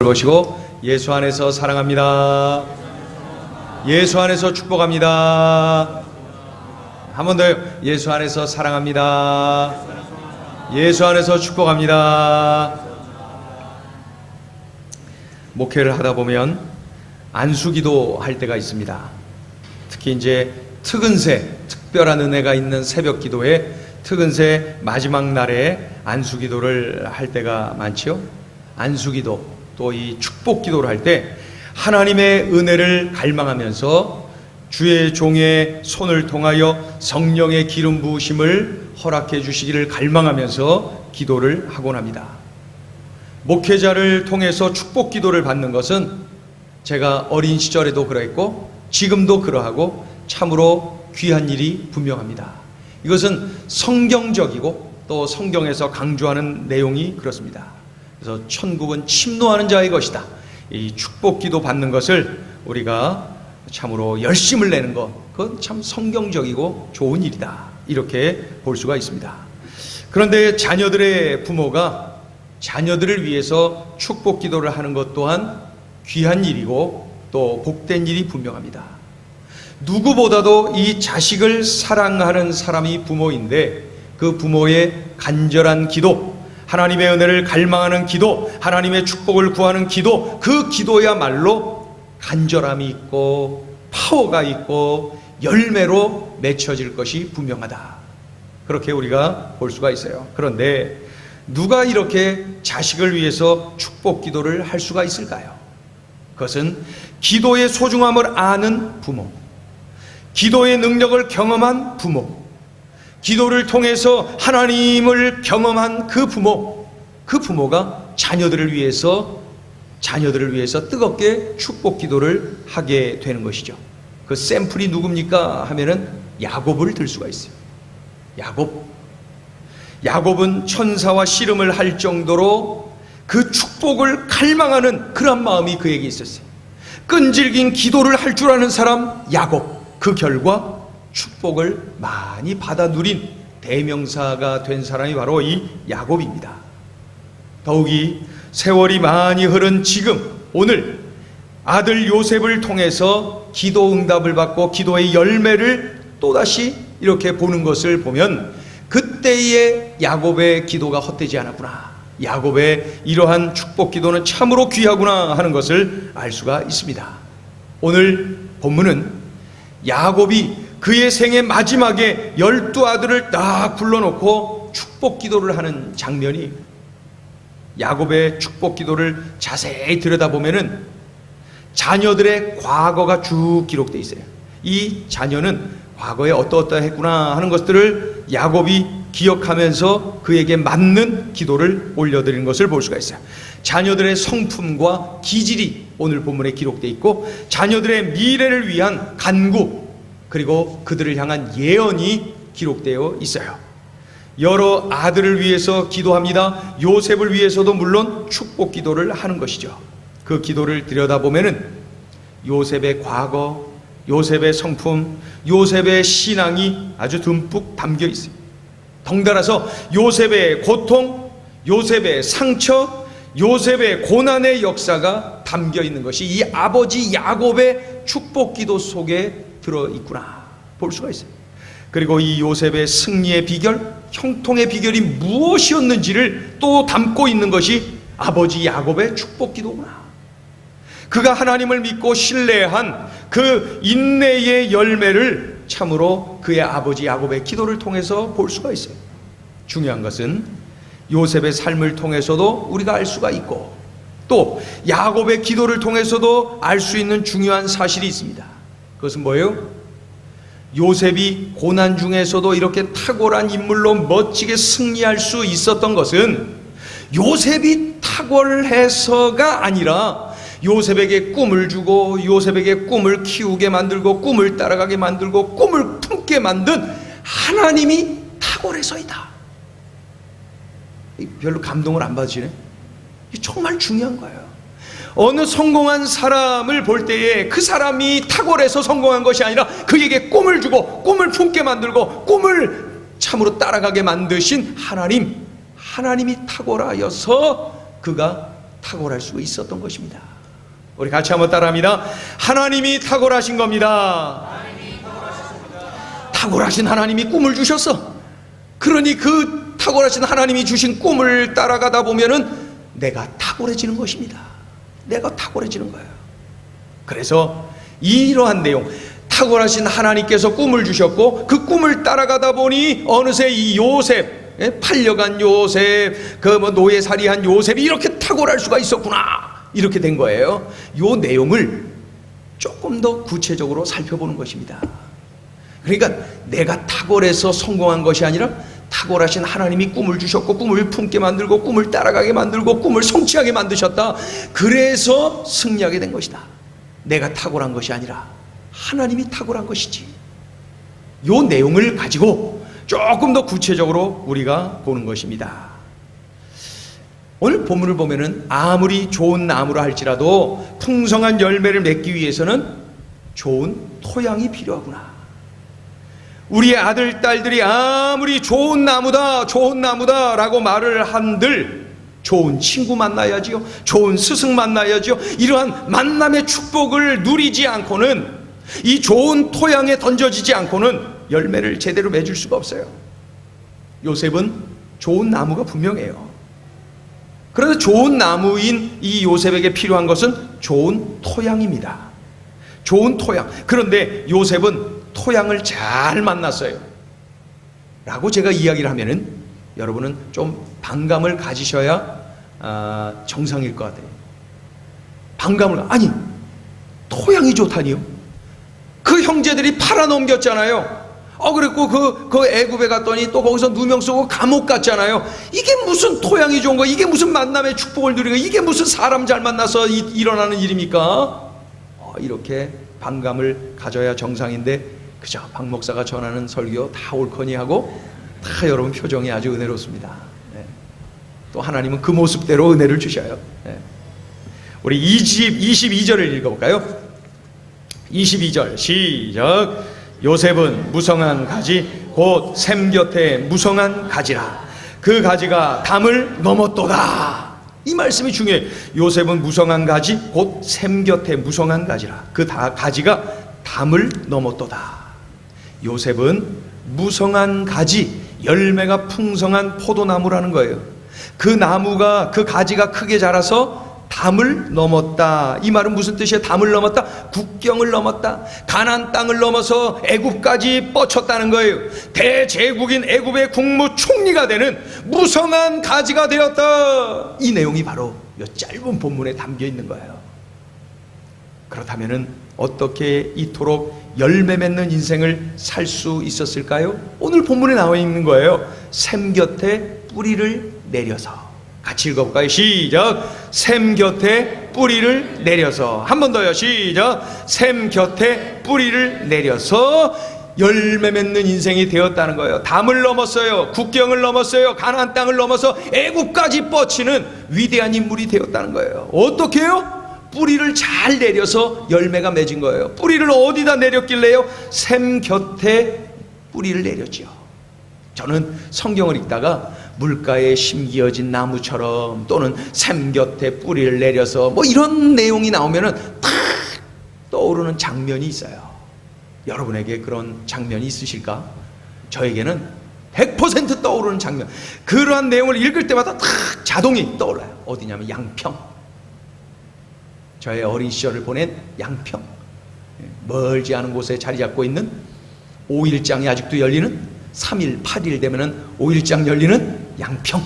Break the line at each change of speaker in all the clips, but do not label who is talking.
보시고 예수 안에서 사랑합니다. 예수 안에서 축복합니다. 한 번 더요. 예수 안에서 사랑합니다. 예수 안에서 축복합니다. 목회를 하다 보면 안수기도 할 때가 있습니다. 특히 이제 특은새, 특별한 은혜가 있는 새벽 기도에 특은새 마지막 날에 안수기도를 할 때가 많지요. 안수기도, 또 이 축복기도를 할 때 하나님의 은혜를 갈망하면서 주의 종의 손을 통하여 성령의 기름 부으심을 허락해 주시기를 갈망하면서 기도를 하곤 합니다. 목회자를 통해서 축복기도를 받는 것은 제가 어린 시절에도 그랬고 지금도 그러하고 참으로 귀한 일이 분명합니다. 이것은 성경적이고 또 성경에서 강조하는 내용이 그렇습니다. 그래서 천국은 침노하는 자의 것이다. 이 축복기도 받는 것을 우리가 참으로 열심을 내는 것, 그건 참 성경적이고 좋은 일이다, 이렇게 볼 수가 있습니다. 그런데 자녀들의 부모가 자녀들을 위해서 축복기도를 하는 것 또한 귀한 일이고 또 복된 일이 분명합니다. 누구보다도 이 자식을 사랑하는 사람이 부모인데 그 부모의 간절한 기도, 하나님의 은혜를 갈망하는 기도, 하나님의 축복을 구하는 기도, 그 기도야말로 간절함이 있고 파워가 있고 열매로 맺혀질 것이 분명하다, 그렇게 우리가 볼 수가 있어요. 그런데 누가 이렇게 자식을 위해서 축복 기도를 할 수가 있을까요? 그것은 기도의 소중함을 아는 부모, 기도의 능력을 경험한 부모, 기도를 통해서 하나님을 경험한 그 부모가 자녀들을 위해서 뜨겁게 축복 기도를 하게 되는 것이죠. 그 샘플이 누굽니까 하면은 야곱을 들 수가 있어요. 야곱은 천사와 씨름을 할 정도로 그 축복을 갈망하는 그런 마음이 그에게 있었어요. 끈질긴 기도를 할 줄 아는 사람 야곱, 그 결과 축복을 많이 받아 누린 대명사가 된 사람이 바로 이 야곱입니다. 더욱이 세월이 많이 흐른 지금 오늘 아들 요셉을 통해서 기도 응답을 받고 기도의 열매를 또다시 이렇게 보는 것을 보면 그때의 야곱의 기도가 헛되지 않았구나, 야곱의 이러한 축복 기도는 참으로 귀하구나 하는 것을 알 수가 있습니다. 오늘 본문은 야곱이 그의 생애 마지막에 12아들을 딱 불러놓고 축복 기도를 하는 장면이, 야곱의 축복 기도를 자세히 들여다보면은 자녀들의 과거가 쭉 기록되어 있어요. 이 자녀는 과거에 어떠했구나 하는 것들을 야곱이 기억하면서 그에게 맞는 기도를 올려드리는 것을 볼 수가 있어요. 자녀들의 성품과 기질이 오늘 본문에 기록되어 있고 자녀들의 미래를 위한 간구, 그리고 그들을 향한 예언이 기록되어 있어요. 여러 아들을 위해서 기도합니다. 요셉을 위해서도 물론 축복 기도를 하는 것이죠. 그 기도를 들여다보면은 요셉의 과거, 요셉의 성품, 요셉의 신앙이 아주 듬뿍 담겨 있어요. 덩달아서 요셉의 고통, 요셉의 상처, 요셉의 고난의 역사가 담겨 있는 것이 이 아버지 야곱의 축복 기도 속에 들어있구나 볼 수가 있어요. 그리고 이 요셉의 승리의 비결, 형통의 비결이 무엇이었는지를 또 담고 있는 것이 아버지 야곱의 축복 기도구나. 그가 하나님을 믿고 신뢰한 그 인내의 열매를 참으로 그의 아버지 야곱의 기도를 통해서 볼 수가 있어요. 중요한 것은 요셉의 삶을 통해서도 우리가 알 수가 있고 또 야곱의 기도를 통해서도 알 수 있는 중요한 사실이 있습니다. 그것은 뭐예요? 요셉이 고난 중에서도 이렇게 탁월한 인물로 멋지게 승리할 수 있었던 것은 요셉이 탁월해서가 아니라 요셉에게 꿈을 주고 요셉에게 꿈을 키우게 만들고 꿈을 따라가게 만들고 꿈을 품게 만든 하나님이 탁월해서이다. 별로 감동을 안 받으시네? 이게 정말 중요한 거예요. 어느 성공한 사람을 볼 때에 그 사람이 탁월해서 성공한 것이 아니라 그에게 꿈을 주고 꿈을 품게 만들고 꿈을 참으로 따라가게 만드신 하나님이 탁월하여서 그가 탁월할 수 있었던 것입니다. 우리 같이 한번 따라합니다. 하나님이 탁월하신 겁니다. 탁월하신 하나님이 꿈을 주셨어. 그러니 그 탁월하신 하나님이 주신 꿈을 따라가다 보면은 내가 탁월해지는 것입니다. 내가 탁월해지는 거예요. 그래서 이러한 내용, 탁월하신 하나님께서 꿈을 주셨고 그 꿈을 따라가다 보니 어느새 이 요셉, 팔려간 요셉, 그 노예살이한 요셉이 이렇게 탁월할 수가 있었구나, 이렇게 된 거예요. 요 내용을 조금 더 구체적으로 살펴보는 것입니다. 그러니까 내가 탁월해서 성공한 것이 아니라 탁월하신 하나님이 꿈을 주셨고 꿈을 품게 만들고 꿈을 따라가게 만들고 꿈을 성취하게 만드셨다. 그래서 승리하게 된 것이다. 내가 탁월한 것이 아니라 하나님이 탁월한 것이지. 요 내용을 가지고 조금 더 구체적으로 우리가 보는 것입니다. 오늘 본문을 보면은 아무리 좋은 나무라 할지라도 풍성한 열매를 맺기 위해서는 좋은 토양이 필요하구나. 우리의 아들, 딸들이 아무리 좋은 나무다, 좋은 나무다 라고 말을 한들 좋은 친구 만나야지요, 좋은 스승 만나야지요. 이러한 만남의 축복을 누리지 않고는, 이 좋은 토양에 던져지지 않고는 열매를 제대로 맺을 수가 없어요. 요셉은 좋은 나무가 분명해요. 그래서 좋은 나무인 이 요셉에게 필요한 것은 좋은 토양입니다. 좋은 토양. 그런데 요셉은 토양을 잘 만났어요 라고 제가 이야기를 하면은 여러분은 좀 반감을 가지셔야 정상일 것 같아요. 반감을, 아니 토양이 좋다니요? 그 형제들이 팔아넘겼잖아요. 그랬고 그 애굽에 갔더니 또 거기서 누명 쓰고 감옥 갔잖아요. 이게 무슨 토양이 좋은 거, 이게 무슨 만남의 축복을 누리는 거, 이게 무슨 사람 잘 만나서 일어나는 일입니까? 이렇게 반감을 가져야 정상인데 그저 박 목사가 전하는 설교 다 옳거니 하고 다 여러분 표정이 아주 은혜롭습니다. 네. 또 하나님은 그 모습대로 은혜를 주셔요. 네. 우리 22절을 읽어볼까요? 22절 시작. 요셉은 무성한 가지 곧 샘 곁에 무성한 가지라. 그 가지가 담을 넘었도다. 이 말씀이 중요해요. 요셉은 무성한 가지 곧 샘 곁에 무성한 가지라. 그 가지가 담을 넘었도다. 요셉은 무성한 가지, 열매가 풍성한 포도나무라는 거예요. 그 나무가, 그 가지가 크게 자라서 담을 넘었다. 이 말은 무슨 뜻이에요? 담을 넘었다? 국경을 넘었다. 가나안 땅을 넘어서 애굽까지 뻗쳤다는 거예요. 대제국인 애굽의 국무총리가 되는 무성한 가지가 되었다. 이 내용이 바로 이 짧은 본문에 담겨 있는 거예요. 그렇다면은 어떻게 이토록 열매 맺는 인생을 살 수 있었을까요? 오늘 본문에 나와 있는 거예요. 샘 곁에 뿌리를 내려서. 같이 읽어볼까요? 시작. 샘 곁에 뿌리를 내려서. 한 번 더요. 시작. 샘 곁에 뿌리를 내려서 열매 맺는 인생이 되었다는 거예요. 담을 넘었어요. 국경을 넘었어요. 가나안 땅을 넘어서 애국까지 뻗치는 위대한 인물이 되었다는 거예요. 어떻게 해요? 뿌리를 잘 내려서 열매가 맺은 거예요. 뿌리를 어디다 내렸길래요? 샘 곁에 뿌리를 내렸죠. 저는 성경을 읽다가 물가에 심기어진 나무처럼 또는 샘 곁에 뿌리를 내려서 뭐 이런 내용이 나오면은 탁 떠오르는 장면이 있어요. 여러분에게 그런 장면이 있으실까? 저에게는 100% 떠오르는 장면. 그러한 내용을 읽을 때마다 탁 자동이 떠올라요. 어디냐면 양평. 저의 어린 시절을 보낸 양평. 멀지 않은 곳에 자리 잡고 있는 5일장이 아직도 열리는 3일, 8일 되면은 5일장 열리는 양평.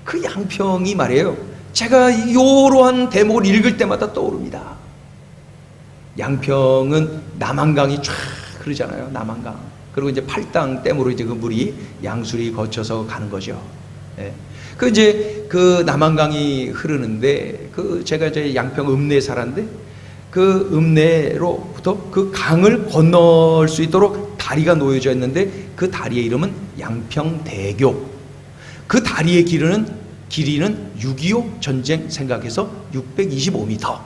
그 양평이 말이에요. 제가 이러한 대목을 읽을 때마다 떠오릅니다. 양평은 남한강이 쫙 흐르잖아요. 남한강. 그리고 이제 팔당 댐으로 이제 그 물이 양수리 거쳐서 가는 거죠. 네. 그 남한강이 흐르는데 제가 이제 양평 읍내에 살았는데 그 읍내로부터 그 강을 건널 수 있도록 다리가 놓여져 있는데 그 다리의 이름은 양평대교. 그 다리의 길이는 6.25 전쟁 생각해서 625m.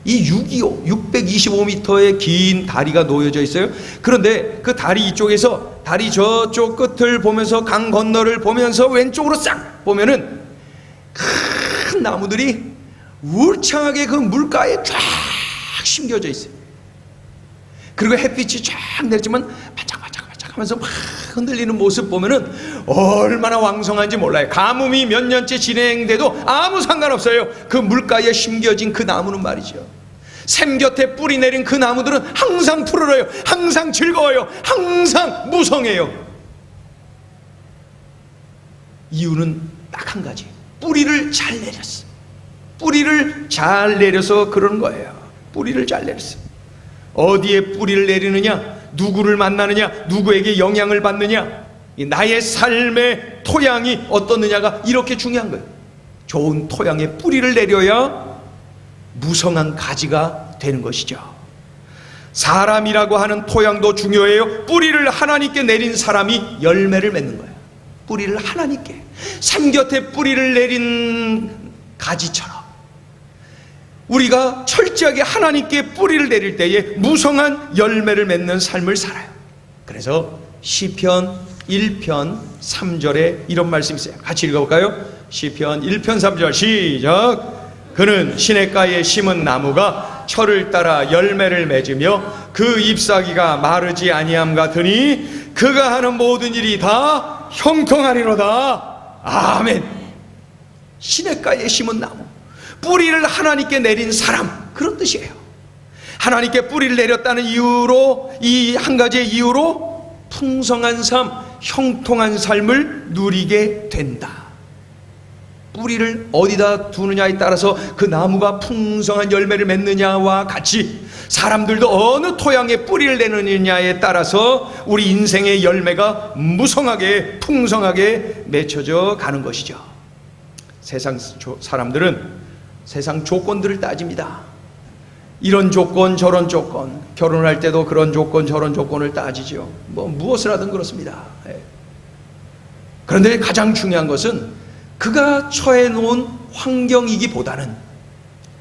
이 625m의 긴 다리가 놓여져 있어요. 그런데 그 다리 이쪽에서 다리 저쪽 끝을 보면서 강 건너를 보면서 왼쪽으로 싹 보면은 큰 큰 나무들이 울창하게 그 물가에 쫙 심겨져 있어요. 그리고 햇빛이 쫙 내리지만 반짝반짝 하면서 막 흔들리는 모습 보면은 얼마나 왕성한지 몰라요. 가뭄이 몇 년째 진행돼도 아무 상관없어요. 그 물가에 심겨진 그 나무는 말이죠. 샘 곁에 뿌리 내린 그 나무들은 항상 푸르러요. 항상 즐거워요. 항상 무성해요. 이유는 딱 한 가지. 뿌리를 잘 내렸어. 뿌리를 잘 내려서 그런 거예요. 뿌리를 잘 내렸어. 어디에 뿌리를 내리느냐, 누구를 만나느냐, 누구에게 영향을 받느냐, 나의 삶의 토양이 어떻느냐가 이렇게 중요한 거예요. 좋은 토양에 뿌리를 내려야 무성한 가지가 되는 것이죠. 사람이라고 하는 토양도 중요해요. 뿌리를 하나님께 내린 사람이 열매를 맺는 거예요. 뿌리를 하나님께, 산 곁에 뿌리를 내린 가지처럼 우리가 철저하게 하나님께 뿌리를 내릴 때에 무성한 열매를 맺는 삶을 살아요. 그래서 시편 1편 3절에 이런 말씀이 있어요. 같이 읽어볼까요? 시편 1편 3절 시작. 그는 시냇가에 심은 나무가 철을 따라 열매를 맺으며 그 잎사귀가 마르지 아니함 같으니 그가 하는 모든 일이 다 형통하리로다. 아멘. 시냇가에 심은 나무, 뿌리를 하나님께 내린 사람, 그런 뜻이에요. 하나님께 뿌리를 내렸다는 이유로, 이 한 가지의 이유로 풍성한 삶, 형통한 삶을 누리게 된다. 뿌리를 어디다 두느냐에 따라서 그 나무가 풍성한 열매를 맺느냐와 같이 사람들도 어느 토양에 뿌리를 내느냐에 따라서 우리 인생의 열매가 무성하게 풍성하게 맺혀져 가는 것이죠. 세상 사람들은 세상 조건들을 따집니다. 이런 조건 저런 조건, 결혼할 때도 그런 조건 저런 조건을 따지죠. 무엇을 하든 그렇습니다. 그런데 가장 중요한 것은 그가 처해 놓은 환경이기보다는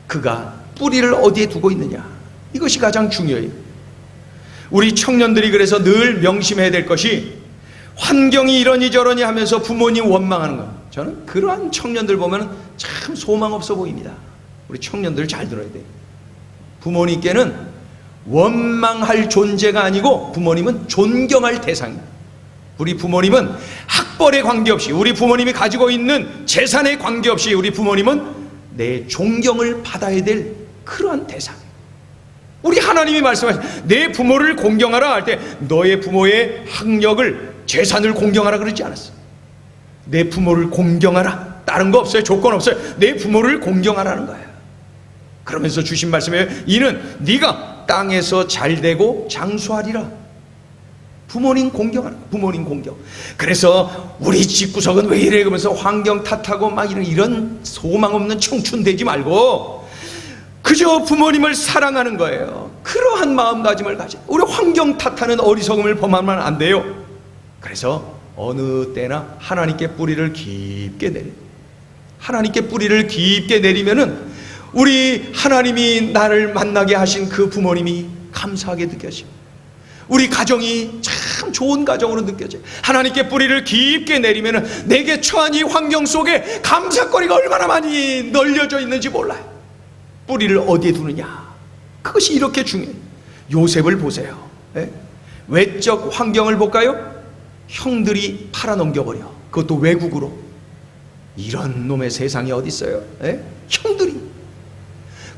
그가 뿌리를 어디에 두고 있느냐, 이것이 가장 중요해요. 우리 청년들이 그래서 늘 명심해야 될 것이, 환경이 이러니 저러니 하면서 부모님 원망하는 것, 저는 그러한 청년들 보면 참 소망 없어 보입니다. 우리 청년들 잘 들어야 돼요. 부모님께는 원망할 존재가 아니고 부모님은 존경할 대상입니다. 우리 부모님은 학벌에 관계없이, 우리 부모님이 가지고 있는 재산에 관계없이 우리 부모님은 내 존경을 받아야 될 그러한 대상이에요. 우리 하나님이 말씀하신 내 부모를 공경하라 할 때 너의 부모의 학력을, 재산을 공경하라 그러지 않았어요. 내 부모를 공경하라, 다른 거 없어요. 조건 없어요. 내 부모를 공경하라는 거예요. 그러면서 주신 말씀이에요. 이는 네가 땅에서 잘되고 장수하리라. 부모님 공경하라. 부모님 공경. 그래서 우리 집구석은 왜 이래 그러면서 환경 탓하고 막 이런 소망 없는 청춘 되지 말고 그저 부모님을 사랑하는 거예요. 그러한 마음가짐을 가져. 우리 환경 탓하는 어리석음을 범하면 안 돼요. 그래서 어느 때나 하나님께 뿌리를 깊게 내려. 하나님께 뿌리를 깊게 내리면은 우리 하나님이 나를 만나게 하신 그 부모님이 감사하게 느껴집니다. 우리 가정이 참 좋은 가정으로 느껴져요. 하나님께 뿌리를 깊게 내리면 내게 처한 이 환경 속에 감사거리가 얼마나 많이 널려져 있는지 몰라요. 뿌리를 어디에 두느냐, 그것이 이렇게 중요해요. 요셉을 보세요. 외적 환경을 볼까요? 형들이 팔아넘겨버려. 그것도 외국으로. 이런 놈의 세상이 어디 있어요? 형들이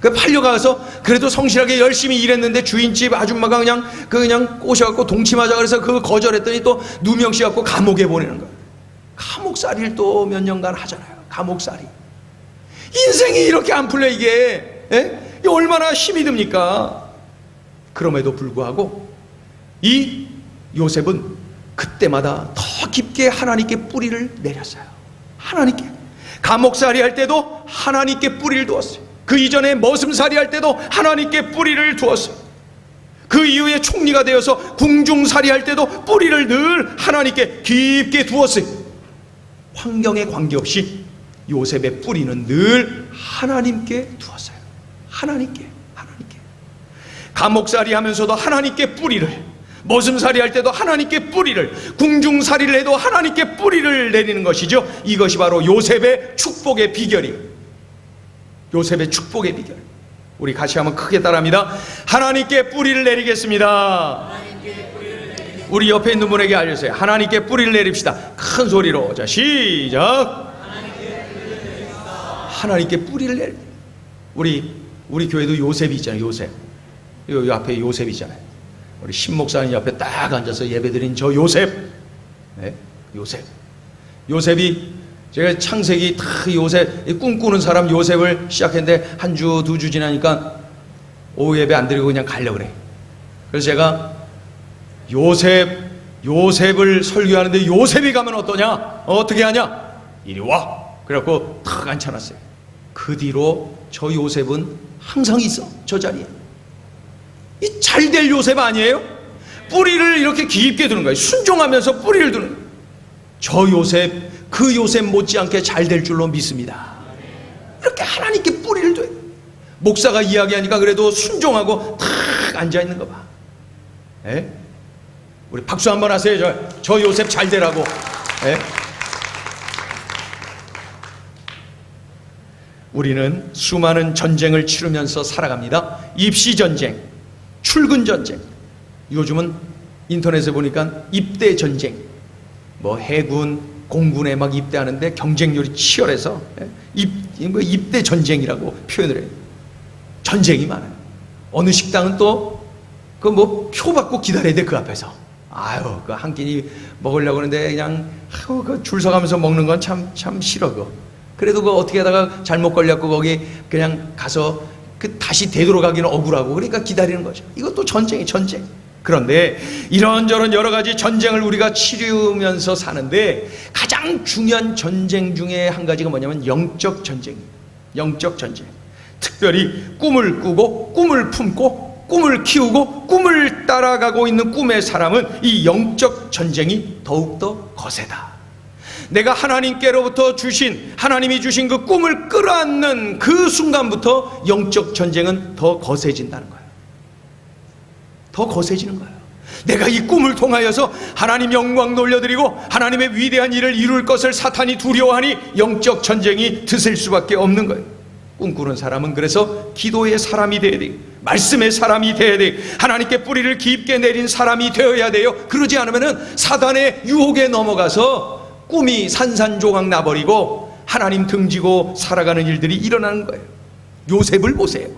팔려가서 그래도 성실하게 열심히 일했는데 주인집 아줌마가 그냥 꼬셔갖고 동침하자 그래서 그거 거절했더니 또 누명씨 갖고 감옥에 보내는 거예요. 감옥살이를 또 몇 년간 하잖아요. 감옥살이. 인생이 이렇게 안 풀려 이게. 이게 얼마나 힘이 듭니까? 그럼에도 불구하고 이 요셉은 그때마다 더 깊게 하나님께 뿌리를 내렸어요. 하나님께. 감옥살이 할 때도 하나님께 뿌리를 두었어요. 그 이전에 머슴살이 할 때도 하나님께 뿌리를 두었어요. 그 이후에 총리가 되어서 궁중살이 할 때도 뿌리를 늘 하나님께 깊게 두었어요. 환경에 관계없이 요셉의 뿌리는 늘 하나님께 두었어요. 하나님께. 감옥살이 하면서도 하나님께 뿌리를, 머슴살이 할 때도 하나님께 뿌리를, 궁중살이를 해도 하나님께 뿌리를 내리는 것이죠. 이것이 바로 요셉의 축복의 비결이에요. 요셉의 축복의 비결. 우리 같이 한번 크게 따라합니다. 하나님께 뿌리를 내리겠습니다. 우리 옆에 있는 분에게 알려주세요. 하나님께 뿌리를 내립시다. 큰 소리로. 자, 시작. 하나님께 뿌리를 내립니다. 우리 교회도 요셉이 있잖아요. 요셉. 요 앞에 요셉이 있잖아요. 우리 신 목사님 옆에 딱 앉아서 예배드린 저 요셉. 네? 요셉이 제가 창세기 다 요셉 꿈꾸는 사람 요셉을 시작했는데 한 주, 두 주 지나니까 오후 예배 안 드리고 그냥 가려고 그래. 그래서 제가 요셉을 설교하는데 요셉이 가면 어떠냐? 어떻게 하냐? 이리 와. 그래갖고 탁 앉혀놨어요. 그 뒤로 저 요셉은 항상 있어. 저 자리에. 이 잘될 요셉 아니에요? 뿌리를 이렇게 깊게 두는 거예요. 순종하면서 뿌리를 두는 거예요. 저 요셉, 그 요셉 못지않게 잘 될 줄로 믿습니다. 이렇게 하나님께 뿌리를 둬요. 목사가 이야기하니까 그래도 순종하고 탁 앉아있는 거 봐. 에? 우리 박수 한번 하세요. 저 요셉 잘 되라고. 에? 우리는 수많은 전쟁을 치르면서 살아갑니다. 입시 전쟁, 출근 전쟁, 요즘은 인터넷에 보니까 입대 전쟁, 뭐 해군, 공군에 막 입대하는데 경쟁률이 치열해서 입대 전쟁이라고 표현을 해요. 전쟁이 많아요. 어느 식당은 또 그 뭐 표 받고 기다려야 돼. 그 앞에서 그 한 끼니 먹으려고 하는데 그냥 그 줄 서가면서 먹는 건 참 싫어. 그거 그래도 그 어떻게 하다가 잘못 걸렸고 거기 그냥 가서 그 다시 되돌아가기는 억울하고 그러니까 기다리는 거죠. 이것도 전쟁이 전쟁. 그런데 이런저런 여러 가지 전쟁을 우리가 치르면서 사는데 가장 중요한 전쟁 중에 한 가지가 뭐냐면 영적 전쟁이에요. 영적 전쟁. 특별히 꿈을 꾸고 꿈을 품고 꿈을 키우고 꿈을 따라가고 있는 꿈의 사람은 이 영적 전쟁이 더욱더 거세다. 내가 하나님께로부터 하나님이 주신 그 꿈을 끌어안는 그 순간부터 영적 전쟁은 더 거세진다는 거예요. 더 거세지는 거예요. 내가 이 꿈을 통하여서 하나님 영광 돌려드리고 하나님의 위대한 일을 이룰 것을 사탄이 두려워하니 영적 전쟁이 드실 수밖에 없는 거예요. 꿈꾸는 사람은 그래서 기도의 사람이 되어야 돼요. 말씀의 사람이 되어야 돼요. 하나님께 뿌리를 깊게 내린 사람이 되어야 돼요. 그러지 않으면 사단의 유혹에 넘어가서 꿈이 산산조각 나버리고 하나님 등지고 살아가는 일들이 일어나는 거예요. 요셉을 보세요.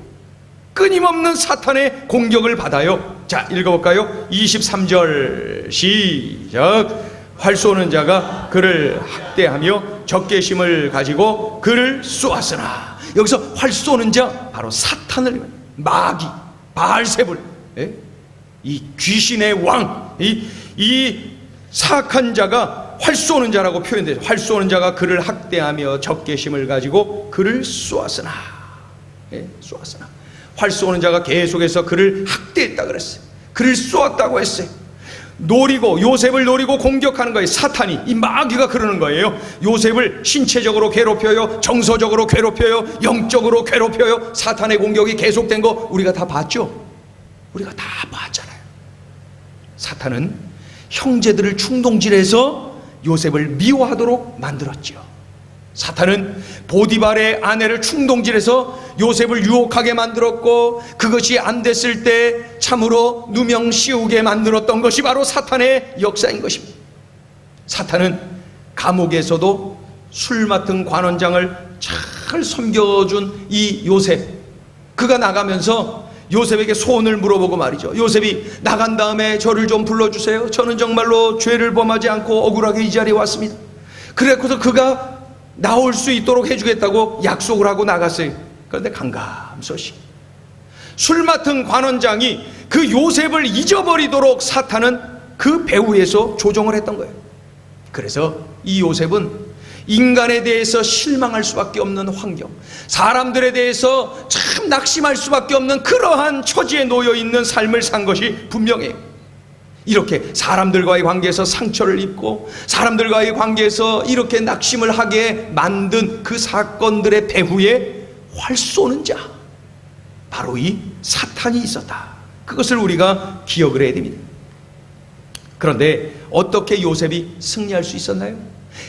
끊임없는 사탄의 공격을 받아요. 자, 읽어볼까요? 23절 시작. 활 쏘는 자가 그를 학대하며 적개심을 가지고 그를 쏘았으나, 여기서 활 쏘는 자 바로 사탄을, 마귀 바알세불, 이 귀신의 왕, 이 사악한 자가 활 쏘는 자라고 표현돼요. 활 쏘는 자가 그를 학대하며 적개심을 가지고 그를 쏘았으나, 쏘았으나. 활 쏘는 자가 계속해서 그를 학대했다 그랬어요. 그를 쏘았다고 했어요. 요셉을 노리고 공격하는 거예요. 사탄이, 이 마귀가 그러는 거예요. 요셉을 신체적으로 괴롭혀요, 정서적으로 괴롭혀요, 영적으로 괴롭혀요. 사탄의 공격이 계속된 거 우리가 다 봤죠? 우리가 다 봤잖아요. 사탄은 형제들을 충동질해서 요셉을 미워하도록 만들었죠. 사탄은 보디발의 아내를 충동질해서 요셉을 유혹하게 만들었고, 그것이 안 됐을 때 참으로 누명 씌우게 만들었던 것이 바로 사탄의 역사인 것입니다. 사탄은 감옥에서도 술 맡은 관원장을 잘 섬겨준 이 요셉, 그가 나가면서 요셉에게 소원을 물어보고 말이죠. 요셉이 나간 다음에 저를 좀 불러주세요. 저는 정말로 죄를 범하지 않고 억울하게 이 자리에 왔습니다. 그래서 그가 나올 수 있도록 해주겠다고 약속을 하고 나갔어요. 그런데 강감소시 술 맡은 관원장이 그 요셉을 잊어버리도록 사탄은 그 배후에서 조종을 했던 거예요. 그래서 이 요셉은 인간에 대해서 실망할 수밖에 없는 환경, 사람들에 대해서 참 낙심할 수밖에 없는 그러한 처지에 놓여 있는 삶을 산 것이 분명해요. 이렇게 사람들과의 관계에서 상처를 입고 사람들과의 관계에서 이렇게 낙심을 하게 만든 그 사건들의 배후에 활 쏘는 자, 바로 이 사탄이 있었다. 그것을 우리가 기억을 해야 됩니다. 그런데 어떻게 요셉이 승리할 수 있었나요?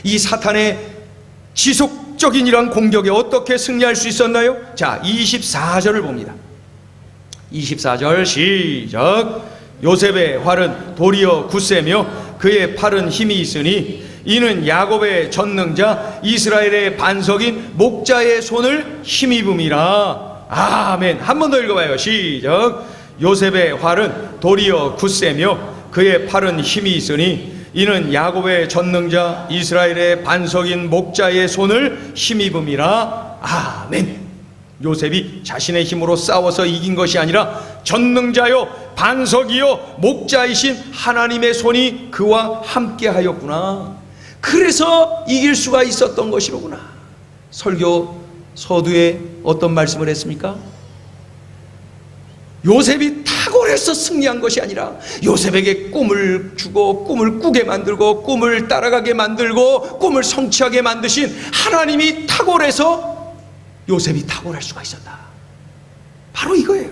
이 사탄의 지속 적극적인 이러한 공격에 어떻게 승리할 수 있었나요? 자, 24절을 봅니다. 24절 시작. 요셉의 활은 도리어 굳세며 그의 팔은 힘이 있으니 이는 야곱의 전능자 이스라엘의 반석인 목자의 손을 힘입음이라. 아멘. 한 번 더 읽어봐요. 시작. 요셉의 활은 도리어 굳세며 그의 팔은 힘이 있으니 이는 야곱의 전능자 이스라엘의 반석인 목자의 손을 힘입음이라. 아멘. 요셉이 자신의 힘으로 싸워서 이긴 것이 아니라 전능자요 반석이요 목자이신 하나님의 손이 그와 함께 하였구나. 그래서 이길 수가 있었던 것이로구나. 설교 서두에 어떤 말씀을 했습니까? 요셉이 탁월해서 승리한 것이 아니라 요셉에게 꿈을 주고 꿈을 꾸게 만들고 꿈을 따라가게 만들고 꿈을 성취하게 만드신 하나님이 탁월해서 요셉이 탁월할 수가 있었다. 바로 이거예요.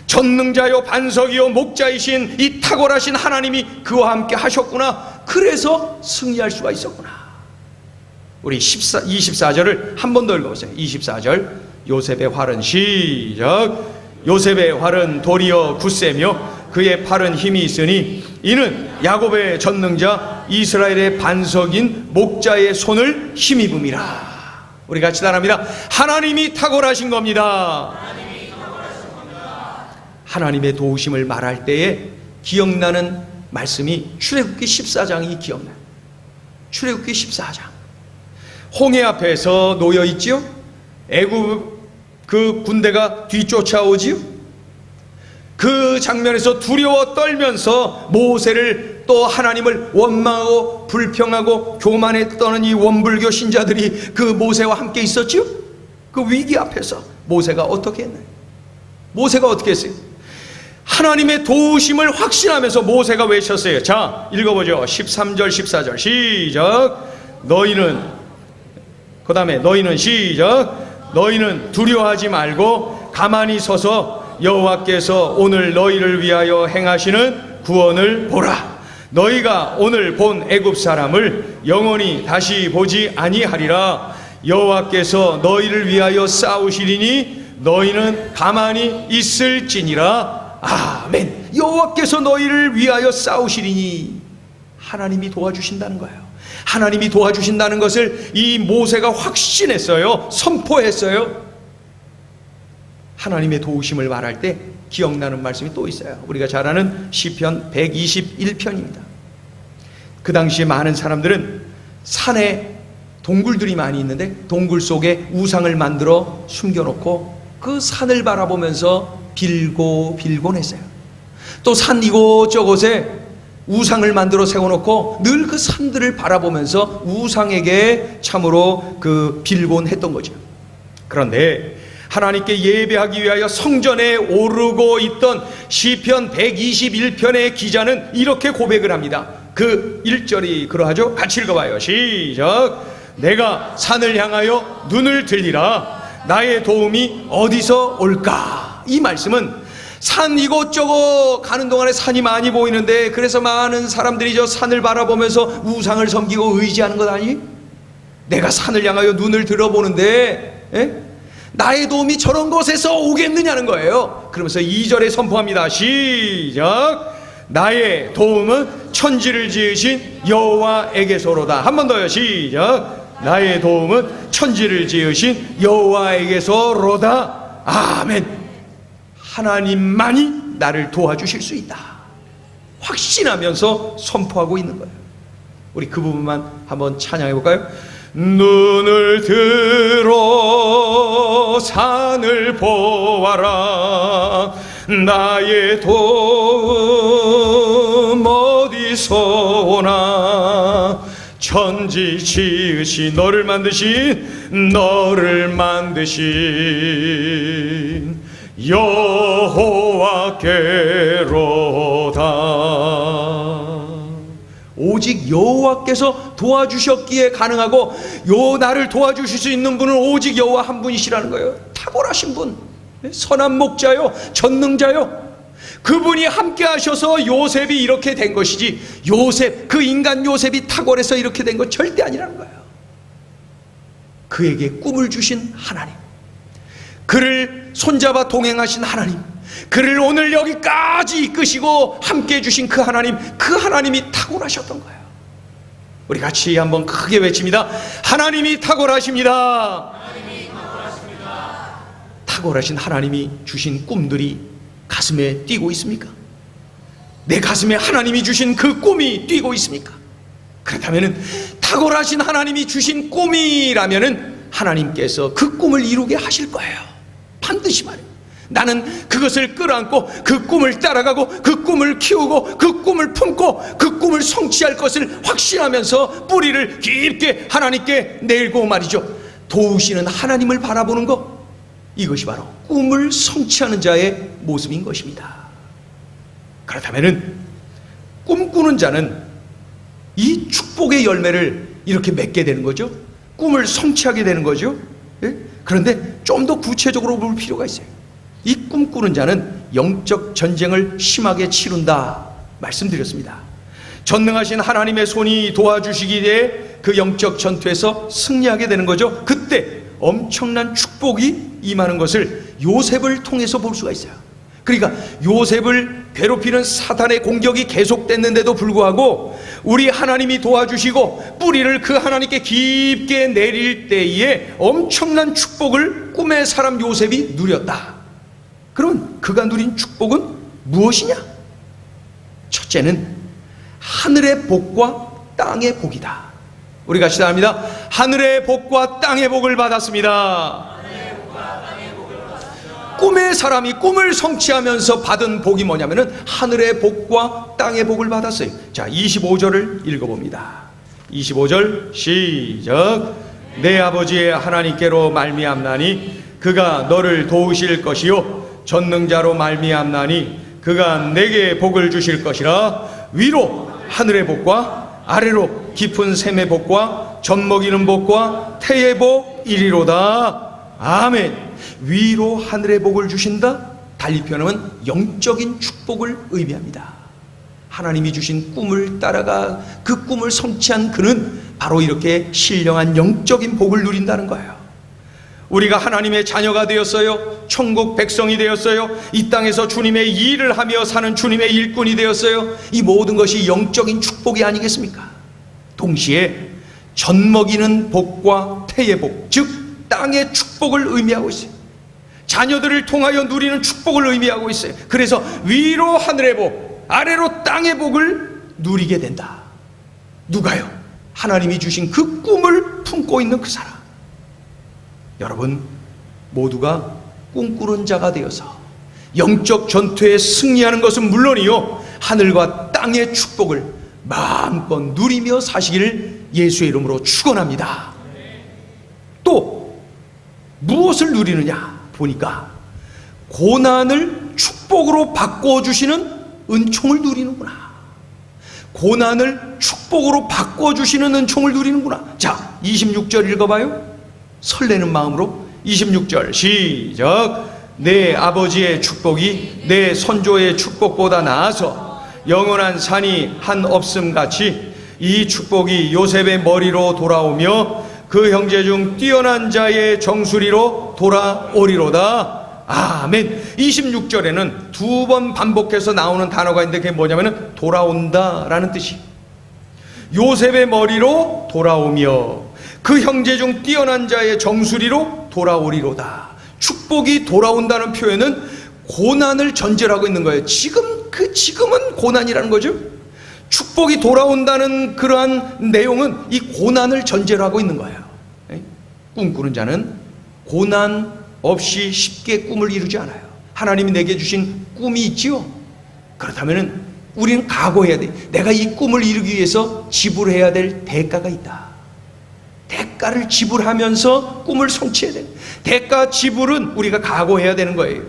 전능자요 반석이요 목자이신 이 탁월하신 하나님이 그와 함께 하셨구나. 그래서 승리할 수가 있었구나. 우리 24절을 한 번 더 읽어보세요. 24절. 요셉의 활은 시작. 요셉의 활은 도리어 굳세며 그의 팔은 힘이 있으니 이는 야곱의 전능자 이스라엘의 반석인 목자의 손을 힘입음이라. 우리 같이 따라합니다. 하나님이 탁월하신 겁니다. 하나님의 도우심을 말할 때에 기억나는 말씀이 출애굽기 14장이 기억나요. 출애굽기 14장. 홍해 앞에서 놓여 있지요. 애굽 그 군대가 뒤쫓아오지요. 그 장면에서 두려워 떨면서 모세를 또 하나님을 원망하고 불평하고 교만했던 이 원불교 신자들이 그 모세와 함께 있었지요. 그 위기 앞에서 모세가 어떻게 했나요? 모세가 어떻게 했어요? 하나님의 도우심을 확신하면서 모세가 외쳤어요. 자, 읽어보죠. 13절 14절 시작. 그 다음에 너희는 시작. 너희는 두려워하지 말고 가만히 서서 여호와께서 오늘 너희를 위하여 행하시는 구원을 보라. 너희가 오늘 본 애굽 사람을 영원히 다시 보지 아니하리라. 여호와께서 너희를 위하여 싸우시리니 너희는 가만히 있을지니라. 아멘. 여호와께서 너희를 위하여 싸우시리니 하나님이 도와주신다는 거예요. 하나님이 도와주신다는 것을 이 모세가 확신했어요. 선포했어요. 하나님의 도우심을 말할 때 기억나는 말씀이 또 있어요. 우리가 잘 아는 시편 121편입니다. 그 당시에 많은 사람들은 산에 동굴들이 많이 있는데 동굴 속에 우상을 만들어 숨겨놓고 그 산을 바라보면서 빌곤 했어요. 또 산 이곳저곳에 우상을 만들어 세워놓고 늘 그 산들을 바라보면서 우상에게 참으로 빌곤 했던 거죠. 그런데 하나님께 예배하기 위하여 성전에 오르고 있던 시편 121편의 기자는 이렇게 고백을 합니다. 그 1절이 그러하죠. 같이 읽어봐요. 시작. 내가 산을 향하여 눈을 들리라. 나의 도움이 어디서 올까? 이 말씀은 산 이곳저곳 가는 동안에 산이 많이 보이는데 그래서 많은 사람들이 저 산을 바라보면서 우상을 섬기고 의지하는 것 아니? 내가 산을 향하여 눈을 들어보는데 나의 도움이 저런 곳에서 오겠느냐는 거예요. 그러면서 2절에 선포합니다. 시작. 나의 도움은 천지를 지으신 여호와에게서로다. 한 번 더요. 시작. 나의 도움은 천지를 지으신 여호와에게서로다. 아멘. 하나님만이 나를 도와주실 수 있다. 확신하면서 선포하고 있는 거예요. 우리 그 부분만 한번 찬양해 볼까요? 눈을 들어 산을 보아라. 나의 도움 어디서 오나. 천지 지으신 너를 만드신 여호와께로다. 오직 여호와께서 도와주셨기에 가능하고 나를 도와주실 수 있는 분은 오직 여호와 한 분이시라는 거예요. 탁월하신 분, 선한 목자요, 전능자요. 그분이 함께 하셔서 요셉이 이렇게 된 것이지 그 인간 요셉이 탁월해서 이렇게 된 것 절대 아니라는 거예요. 그에게 꿈을 주신 하나님, 그를 손잡아 동행하신 하나님, 그를 오늘 여기까지 이끄시고 함께 해주신 그 하나님, 그 하나님이 탁월하셨던 거예요. 우리 같이 한번 크게 외칩니다. 하나님이 탁월하십니다.
하나님이 탁월하십니다.
탁월하신 하나님이 주신 꿈들이 가슴에 뛰고 있습니까? 내 가슴에 하나님이 주신 그 꿈이 뛰고 있습니까? 그렇다면 탁월하신 하나님이 주신 꿈이라면 하나님께서 그 꿈을 이루게 하실 거예요. 반드시 말이에요. 나는 그것을 끌어안고 그 꿈을 따라가고 그 꿈을 키우고 그 꿈을 품고 그 꿈을 성취할 것을 확신하면서 뿌리를 깊게 하나님께 내밀고 말이죠. 도우시는 하나님을 바라보는 것, 이것이 바로 꿈을 성취하는 자의 모습인 것입니다. 그렇다면 꿈꾸는 자는 이 축복의 열매를 이렇게 맺게 되는 거죠. 꿈을 성취하게 되는 거죠. 예? 그런데 좀 더 구체적으로 볼 필요가 있어요. 이 꿈꾸는 자는 영적 전쟁을 심하게 치룬다 말씀드렸습니다. 전능하신 하나님의 손이 도와주시기에 그 영적 전투에서 승리하게 되는 거죠. 그때 엄청난 축복이 임하는 것을 요셉을 통해서 볼 수가 있어요. 그러니까 요셉을 괴롭히는 사탄의 공격이 계속됐는데도 불구하고 우리 하나님이 도와주시고 뿌리를 그 하나님께 깊게 내릴 때에 엄청난 축복을 꿈의 사람 요셉이 누렸다. 그러면 그가 누린 축복은 무엇이냐? 첫째는 하늘의 복과 땅의 복이다. 우리 같이 다 합니다. 하늘의 복과 땅의 복을 받았습니다. 꿈의 사람이 꿈을 성취하면서 받은 복이 뭐냐면은 하늘의 복과 땅의 복을 받았어요. 자, 25절을 읽어봅니다. 25절 시작. 내 아버지의 하나님께로 말미암나니 그가 너를 도우실 것이요 전능자로 말미암나니 그가 내게 복을 주실 것이라. 위로 하늘의 복과 아래로 깊은 샘의 복과 젖먹이는 복과 태의 복 이리로다. 아멘. 위로 하늘의 복을 주신다. 달리 표현하면 영적인 축복을 의미합니다. 하나님이 주신 꿈을 따라가 그 꿈을 성취한 그는 바로 이렇게 신령한 영적인 복을 누린다는 거예요. 우리가 하나님의 자녀가 되었어요. 천국 백성이 되었어요. 이 땅에서 주님의 일을 하며 사는 주님의 일꾼이 되었어요. 이 모든 것이 영적인 축복이 아니겠습니까? 동시에 젖먹이는 복과 태의 복, 즉 땅의 축복을 의미하고 있어요. 자녀들을 통하여 누리는 축복을 의미하고 있어요. 그래서 위로 하늘의 복, 아래로 땅의 복을 누리게 된다. 누가요? 하나님이 주신 그 꿈을 품고 있는 그 사람. 여러분 모두가 꿈꾸는 자가 되어서 영적 전투에 승리하는 것은 물론이요, 하늘과 땅의 축복을 마음껏 누리며 사시기를 예수의 이름으로 축원합니다. 또 무엇을 누리느냐 보니까 고난을 축복으로 바꿔주시는 은총을 누리는구나. 고난을 축복으로 바꿔주시는 은총을 누리는구나. 자, 26절 읽어봐요. 설레는 마음으로 26절 시작. 내 아버지의 축복이 내 선조의 축복보다 나아서 영원한 산이 한 없음같이 이 축복이 요셉의 머리로 돌아오며 그 형제 중 뛰어난 자의 정수리로 돌아오리로다. 아멘. 26절에는 두 번 반복해서 나오는 단어가 있는데 그게 뭐냐면 돌아온다 라는 뜻이. 요셉의 머리로 돌아오며 그 형제 중 뛰어난 자의 정수리로 돌아오리로다. 축복이 돌아온다는 표현은 고난을 전제로 하고 있는 거예요. 지금은 고난이라는 거죠. 축복이 돌아온다는 그러한 내용은 이 고난을 전제로 하고 있는 거예요. 꿈꾸는 자는 고난 없이 쉽게 꿈을 이루지 않아요. 하나님이 내게 주신 꿈이 있지요. 그렇다면 우리는 각오해야 돼. 내가 이 꿈을 이루기 위해서 지불해야 될 대가가 있다. 대가를 지불하면서 꿈을 성취해야 돼. 대가 지불은 우리가 각오해야 되는 거예요.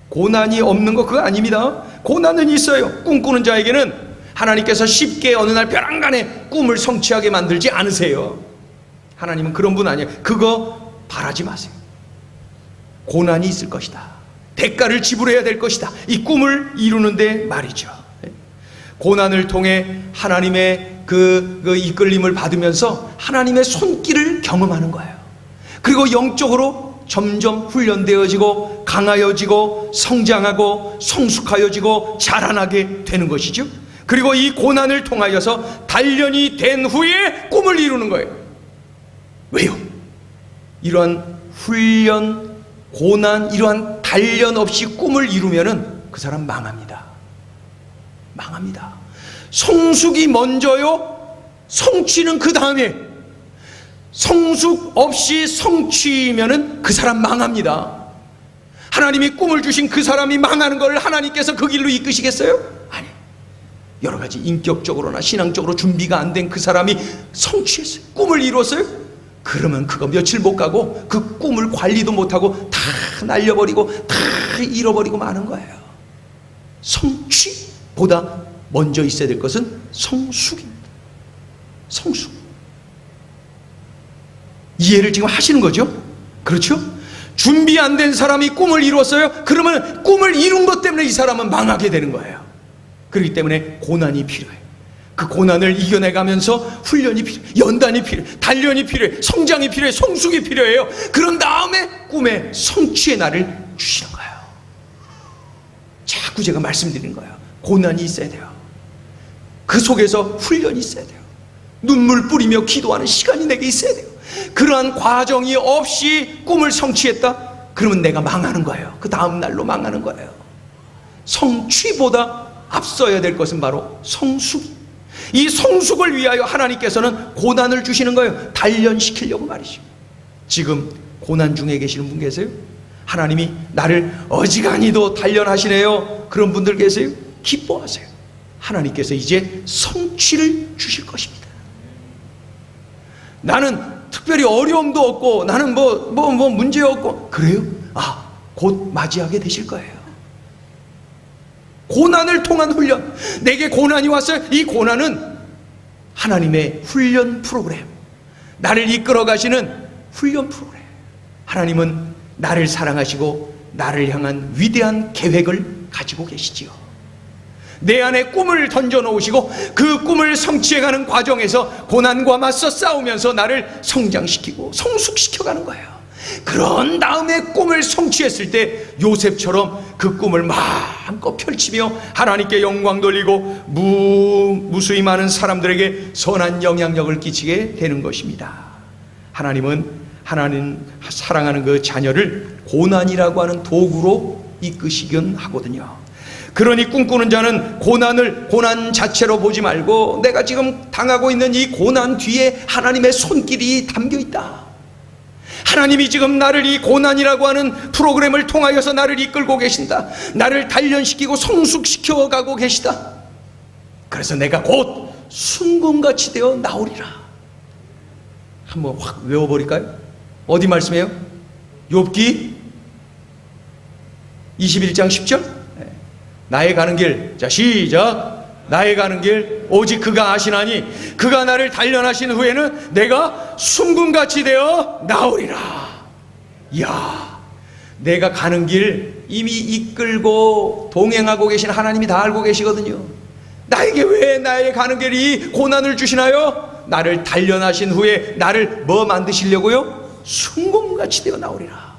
고난이 없는 거 그거 아닙니다. 고난은 있어요. 꿈꾸는 자에게는 하나님께서 쉽게 어느 날 벼랑간에 꿈을 성취하게 만들지 않으세요. 하나님은 그런 분 아니에요. 그거 바라지 마세요. 고난이 있을 것이다. 대가를 지불해야 될 것이다. 이 꿈을 이루는데 말이죠. 고난을 통해 하나님의 그 이끌림을 받으면서 하나님의 손길을 경험하는 거예요. 그리고 영적으로 점점 훈련되어지고 강하여지고 성장하고 성숙하여지고 자라나게 되는 것이죠. 그리고 이 고난을 통하여서 단련이 된 후에 꿈을 이루는 거예요. 왜요? 이러한 훈련, 고난, 이러한 단련 없이 꿈을 이루면은 그 사람 망합니다. 망합니다. 성숙이 먼저요, 성취는 그 다음에. 성숙 없이 성취면은 그 사람 망합니다. 하나님이 꿈을 주신 그 사람이 망하는 걸 하나님께서 그 길로 이끄시겠어요? 아니. 여러 가지 인격적으로나 신앙적으로 준비가 안 된 그 사람이 성취했어요. 꿈을 이뤘어요? 그러면 그거 며칠 못 가고 그 꿈을 관리도 못하고 다 날려버리고 다 잃어버리고 마는 거예요. 성취보다 먼저 있어야 될 것은 성숙입니다. 성숙. 이해를 지금 하시는 거죠? 그렇죠? 준비 안 된 사람이 꿈을 이뤘어요? 그러면 꿈을 이룬 것 때문에 이 사람은 망하게 되는 거예요. 그렇기 때문에 고난이 필요해요. 그 고난을 이겨내가면서 훈련이 필요해요. 연단이 필요해요. 단련이 필요해요. 성장이 필요해요. 성숙이 필요해요. 그런 다음에 꿈의 성취의 날을 주시는 거예요. 자꾸 제가 말씀드리는 거예요. 고난이 있어야 돼요. 그 속에서 훈련이 있어야 돼요. 눈물 뿌리며 기도하는 시간이 내게 있어야 돼요. 그러한 과정이 없이 꿈을 성취했다? 그러면 내가 망하는 거예요. 그 다음 날로 망하는 거예요. 성취보다 앞서야 될 것은 바로 성숙. 이 성숙을 위하여 하나님께서는 고난을 주시는 거예요. 단련시키려고 말이죠. 지금 고난 중에 계시는 분 계세요? 하나님이 나를 어지간히도 단련하시네요. 그런 분들 계세요? 기뻐하세요. 하나님께서 이제 성취를 주실 것입니다. 나는 특별히 어려움도 없고 나는 뭐 문제 없고 그래요? 곧 맞이하게 되실 거예요. 고난을 통한 훈련. 내게 고난이 왔어요. 이 고난은 하나님의 훈련 프로그램, 나를 이끌어 가시는 훈련 프로그램. 하나님은 나를 사랑하시고 나를 향한 위대한 계획을 가지고 계시지요. 내 안에 꿈을 던져 놓으시고 그 꿈을 성취해가는 과정에서 고난과 맞서 싸우면서 나를 성장시키고 성숙시켜가는 거예요. 그런 다음에 꿈을 성취했을 때 요셉처럼 그 꿈을 마음껏 펼치며 하나님께 영광 돌리고 무수히 많은 사람들에게 선한 영향력을 끼치게 되는 것입니다. 하나님은 하나님 사랑하는 그 자녀를 고난이라고 하는 도구로 이끄시긴 하거든요. 그러니 꿈꾸는 자는 고난 자체로 보지 말고 내가 지금 당하고 있는 이 고난 뒤에 하나님의 손길이 담겨 있다. 하나님이 지금 나를 이 고난이라고 하는 프로그램을 통하여서 나를 이끌고 계신다. 나를 단련시키고 성숙시켜 가고 계시다. 그래서 내가 곧 순금같이 되어 나오리라. 한번 확 외워버릴까요? 어디 말씀이에요? 욥기 21장 10절. 나의 가는 길, 자 시작. 나의 가는 길 오직 그가 아시나니 그가 나를 단련하신 후에는 내가 순금같이 되어 나오리라. 이야, 내가 가는 길 이미 이끌고 동행하고 계신 하나님이 다 알고 계시거든요. 나에게 왜 나의 가는 길이 고난을 주시나요? 나를 단련하신 후에 나를 뭐 만드시려고요? 순금같이 되어 나오리라.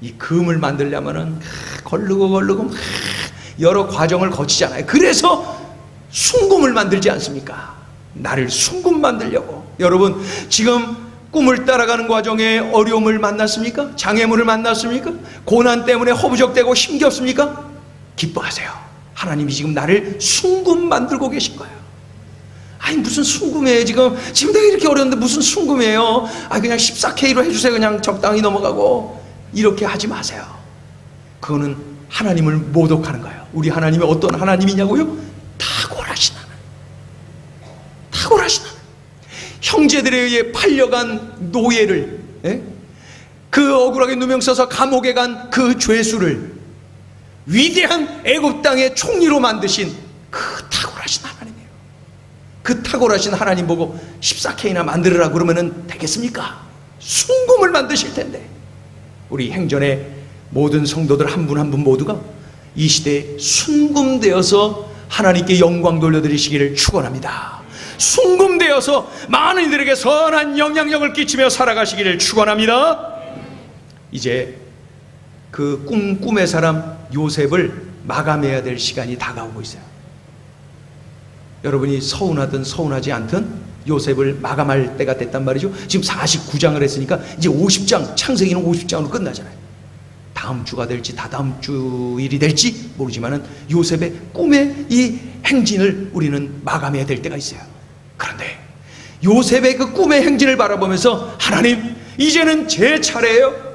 이 금을 만들려면은 걸르고 여러 과정을 거치잖아요. 그래서 순금을 만들지 않습니까? 나를 순금 만들려고. 여러분 지금 꿈을 따라가는 과정에 어려움을 만났습니까? 장애물을 만났습니까? 고난 때문에 허부적대고 힘겹습니까? 기뻐하세요. 하나님이 지금 나를 순금 만들고 계신 거예요. 아니 무슨 순금이에요. 지금 내가 이렇게 어려운데 무슨 순금이에요. 그냥 14K로 해주세요. 그냥 적당히 넘어가고. 이렇게 하지 마세요. 그거는 하나님을 모독하는 거예요. 우리 하나님이 어떤 하나님이냐고요? 탁월하신 하나님. 탁월하신 하나님. 형제들에 의해 팔려간 노예를, 그 억울하게 누명 써서 감옥에 간 그 죄수를 위대한 애굽 땅의 총리로 만드신 그 탁월하신 하나님이에요. 그 탁월하신 하나님 보고 14K나 만들으라 그러면 되겠습니까? 순금을 만드실 텐데. 우리 행전의 모든 성도들 한 분 한 분 모두가 이 시대에 순금되어서 하나님께 영광 돌려드리시기를 축원합니다. 순금되어서 많은 이들에게 선한 영향력을 끼치며 살아가시기를 축원합니다. 이제 그 꿈의 사람 요셉을 마감해야 될 시간이 다가오고 있어요. 여러분이 서운하든 서운하지 않든 요셉을 마감할 때가 됐단 말이죠. 지금 49장을 했으니까 이제 50장, 창세기는 50장으로 끝나잖아요. 다음 주가 될지 다다음 주일이 될지 모르지만은 요셉의 꿈의 이 행진을 우리는 마감해야 될 때가 있어요. 그런데 요셉의 그 꿈의 행진을 바라보면서 하나님, 이제는 제 차례예요.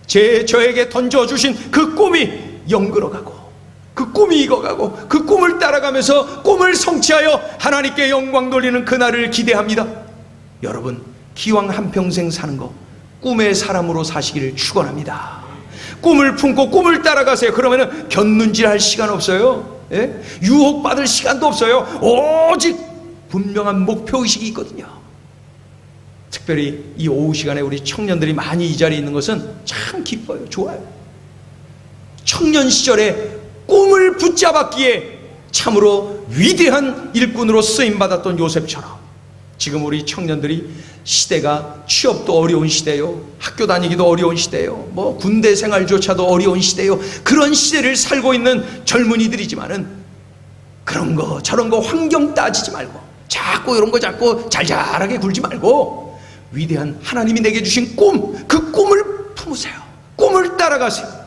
저에게 던져주신 그 꿈이 영글어가고 그 꿈이 익어가고 그 꿈을 따라가면서 꿈을 성취하여 하나님께 영광 돌리는 그날을 기대합니다. 여러분, 기왕 한평생 사는 거 꿈의 사람으로 사시기를 축원합니다. 꿈을 품고 꿈을 따라가세요. 그러면은 견눈질할 시간 없어요. 예? 유혹받을 시간도 없어요. 오직 분명한 목표의식이 있거든요. 특별히 이 오후 시간에 우리 청년들이 많이 이 자리에 있는 것은 참 기뻐요. 좋아요. 청년 시절에 꿈을 붙잡았기에 참으로 위대한 일꾼으로 쓰임받았던 요셉처럼 지금 우리 청년들이 시대가 취업도 어려운 시대요, 학교 다니기도 어려운 시대요, 뭐 군대 생활조차도 어려운 시대요. 그런 시대를 살고 있는 젊은이들이지만은 그런 거 저런 거 환경 따지지 말고 자꾸 이런 거 자꾸 잘잘하게 굴지 말고 위대한 하나님이 내게 주신 꿈, 그 꿈을 품으세요. 꿈을 따라가세요.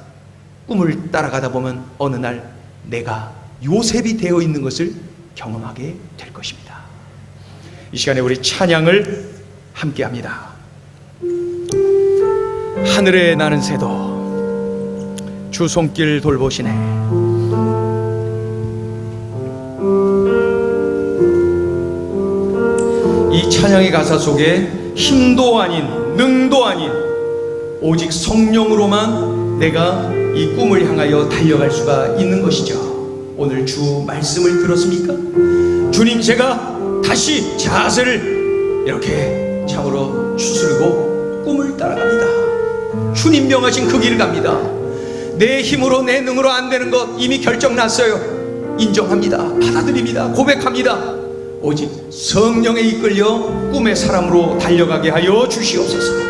꿈을 따라가다 보면 어느 날 내가 요셉이 되어 있는 것을 경험하게 될 것입니다. 이 시간에 우리 찬양을 함께 합니다. 하늘에 나는 새도 주 손길 돌보시네. 이 찬양의 가사 속에 힘도 아닌 능도 아닌 오직 성령으로만 내가 이 꿈을 향하여 달려갈 수가 있는 것이죠. 오늘 주 말씀을 들었습니까? 주님, 제가 다시 자세를 이렇게 참으로 추스르고 꿈을 따라갑니다. 주님 명하신 그 길을 갑니다. 내 힘으로 내 능으로 안 되는 것 이미 결정났어요. 인정합니다. 받아들입니다. 고백합니다. 오직 성령에 이끌려 꿈의 사람으로 달려가게 하여 주시옵소서.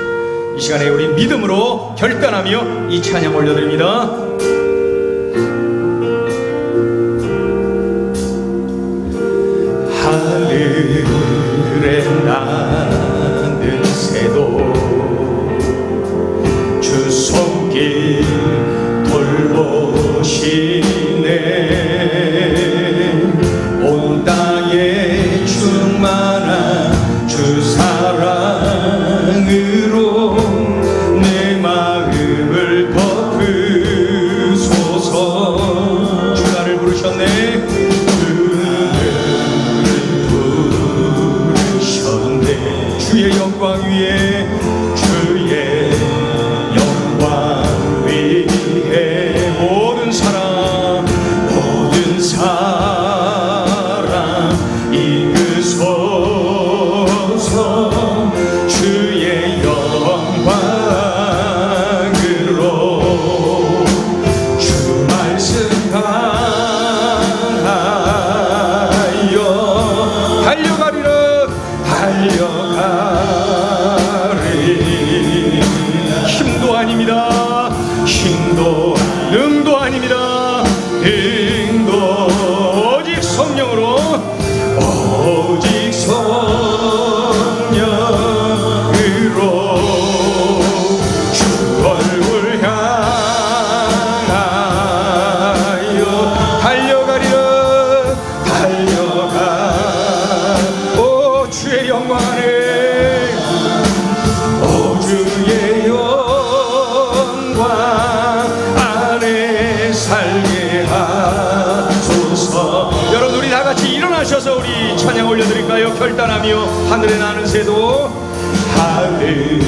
이 시간에 우리 믿음으로 결단하며 이 찬양 올려드립니다. 하늘에 나는 새도 주 손길 돌보시네. 온 땅에 충만한 주 사랑으로 내 마음을 덮으소서. 주 나를 부르셨네. 주의 영광 위에 주의 영광 위에 모든 사람 이끄소서. 주의 영광으로 주 말씀 강하여 달려가리라. 힘도 아닙니다. 힘도 능도 아닙니다. 능도 오직 성령으로, 오직 성령으로 주 얼굴 향하여 달려가리라. 달려가 주의 영광 안에, 오 주의 영광 안에 살게 하소서. 여러분, 우리 다 같이 일어나셔서 우리 찬양 올려드릴까요? 결단하며 하늘에 나는 새도, 하늘에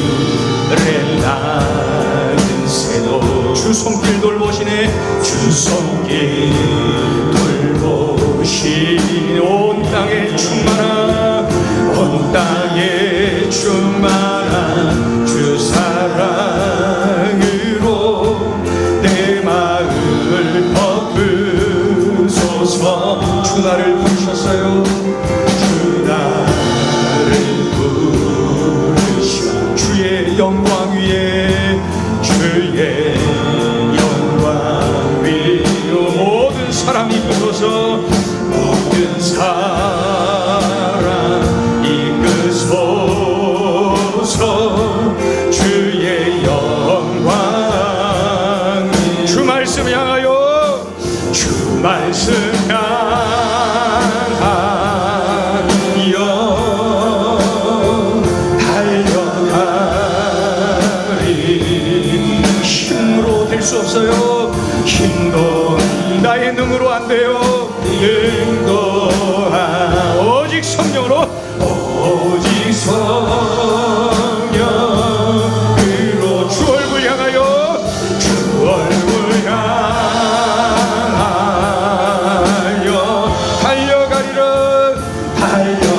나는 새도 주 손길 돌보시네. 주 손길 돌보시네. 온 땅에 충만한, 온 땅에 충만한 주 사랑으로 내 마음을 덮으소서. 주 나를 부르셨어요. 주 나를 주 말씀 향하여 주 말씀 향하여 달려가리. 힘으로 될 수 없어요. 힘도 나의 능으로 안 돼요. 능도 오직 성령으로, 오직 성령으로 주 얼굴 향하여, 주 얼굴 향하여 달려가리라. 달려가리.